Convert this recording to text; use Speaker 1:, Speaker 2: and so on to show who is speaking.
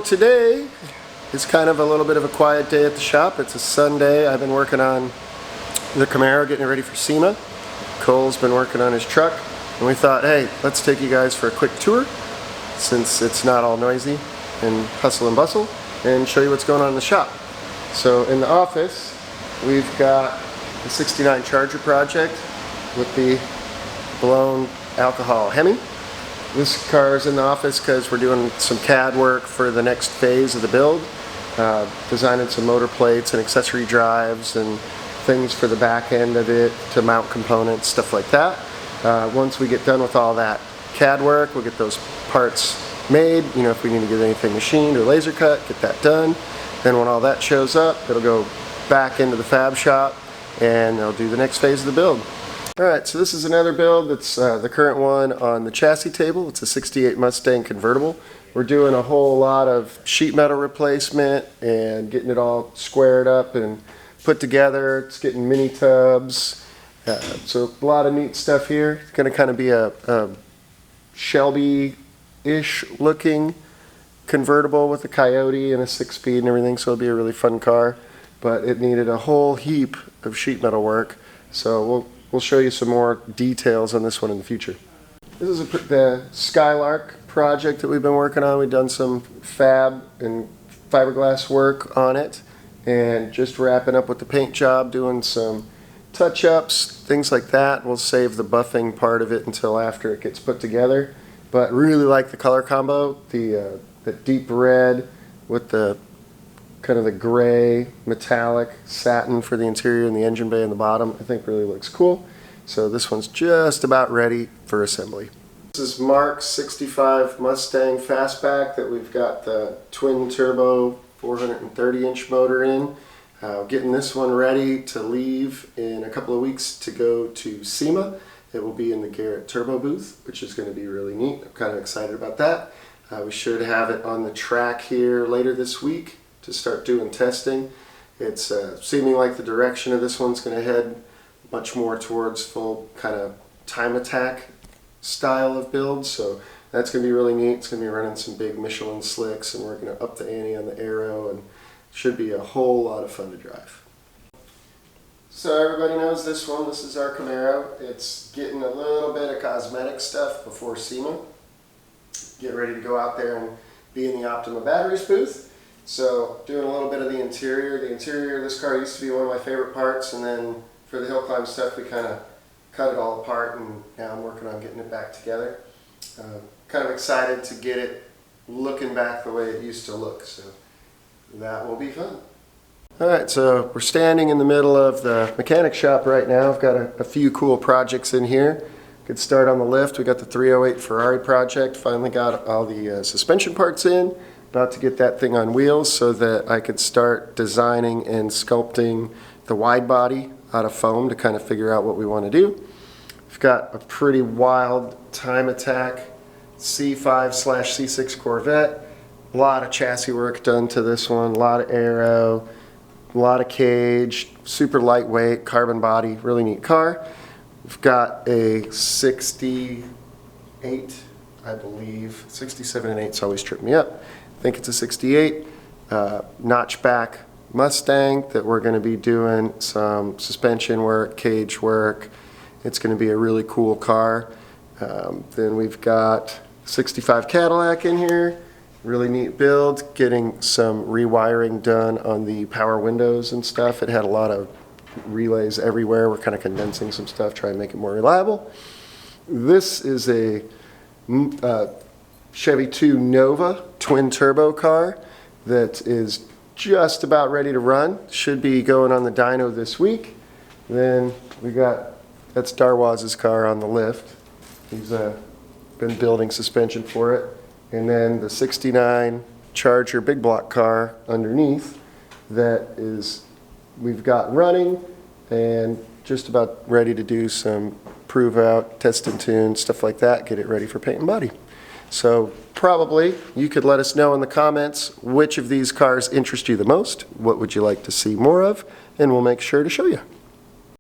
Speaker 1: today is kind of a little bit of a quiet day at the shop. It's a Sunday. I've been working on the Camaro, getting it ready for SEMA. Cole's been working on his truck, and we thought, hey, let's take you guys for a quick tour since it's not all noisy and hustle and bustle, and show you what's going on in the shop. So in the office, we've got the 69 Charger project with the blown alcohol Hemi. This car is in the office because we're doing some CAD work for the next phase of the build, designing some motor plates and accessory drives and things for the back end of it to mount components, stuff like that. Once we get done with all that CAD work, we'll get those parts made. You know, if we need to get anything machined or laser cut, get that done. Then when all that shows up, it'll go back into the fab shop and they'll do the next phase of the build. Alright, so this is another build that's the current one on the chassis table. It's a 68 Mustang convertible. We're doing a whole lot of sheet metal replacement and getting it all squared up and put together. It's getting mini tubs. So a lot of neat stuff here. It's going to kind of be a Shelby-ish looking convertible with a Coyote and a 6-speed and everything, so it'll be a really fun car. But it needed a whole heap of sheet metal work, so we'll show you some more details on this one in the future. This is the Skylark project that we've been working on. We've done some fab and fiberglass work on it, and just wrapping up with the paint job, doing some touch-ups, things like that. We'll save the buffing part of it until after it gets put together, but really like the color combo, the deep red with the kind of the gray metallic satin for the interior and the engine bay in the bottom. I think really looks cool. So this one's just about ready for assembly. This is Mark's 65 Mustang Fastback that we've got the twin turbo 430-inch motor in. Getting this one ready to leave in a couple of weeks to go to SEMA. It will be in the Garrett Turbo booth, which is going to be really neat. I'm kind of excited about that. We should have it on the track here later this week to start doing testing. It's seeming like the direction of this one's going to head much more towards full kind of time attack style of build, so that's going to be really neat. It's going to be running some big Michelin slicks, and we're going to up the ante on the aero, and should be a whole lot of fun to drive. So everybody knows this one. This is our Camaro. It's getting a little bit of cosmetic stuff before SEMA. Get ready to go out there and be in the Optima Batteries booth. So doing a little bit of the interior. The interior of this car used to be one of my favorite parts, and then for the hill climb stuff we kind of cut it all apart, and now I'm working on getting it back together. Kind of excited to get it looking back the way it used to look, so that will be fun. Alright, so we're standing in the middle of the mechanic shop right now. I've got a few cool projects in here. Good start on the lift. We got the 308 Ferrari project. Finally got all the suspension parts in. About to get that thing on wheels so that I could start designing and sculpting the wide body out of foam to kind of figure out what we want to do. We've got a pretty wild time attack C5/C6 Corvette. A lot of chassis work done to this one. A lot of aero, a lot of cage, super lightweight, carbon body, really neat car. We've got a 68, I believe. 67 and 8's always tripped me up. I think it's a 68 notchback Mustang that we're going to be doing some suspension work, cage work. It's going to be a really cool car. Then we've got 65 Cadillac in here. Really neat build. Getting some rewiring done on the power windows and stuff. It had a lot of relays everywhere. We're kind of condensing some stuff, trying to make it more reliable. This is a Chevy 2 Nova twin turbo car that is just about ready to run. Should be going on the dyno this week. Then we got, that's Darwaz's car on the lift. He's been building suspension for it. And then the 69 Charger big block car underneath that is we've got running and just about ready to do some prove out, test and tune, stuff like that, get it ready for paint and body. So probably you could let us know in the comments which of these cars interest you the most, what would you like to see more of, and we'll make sure to show you.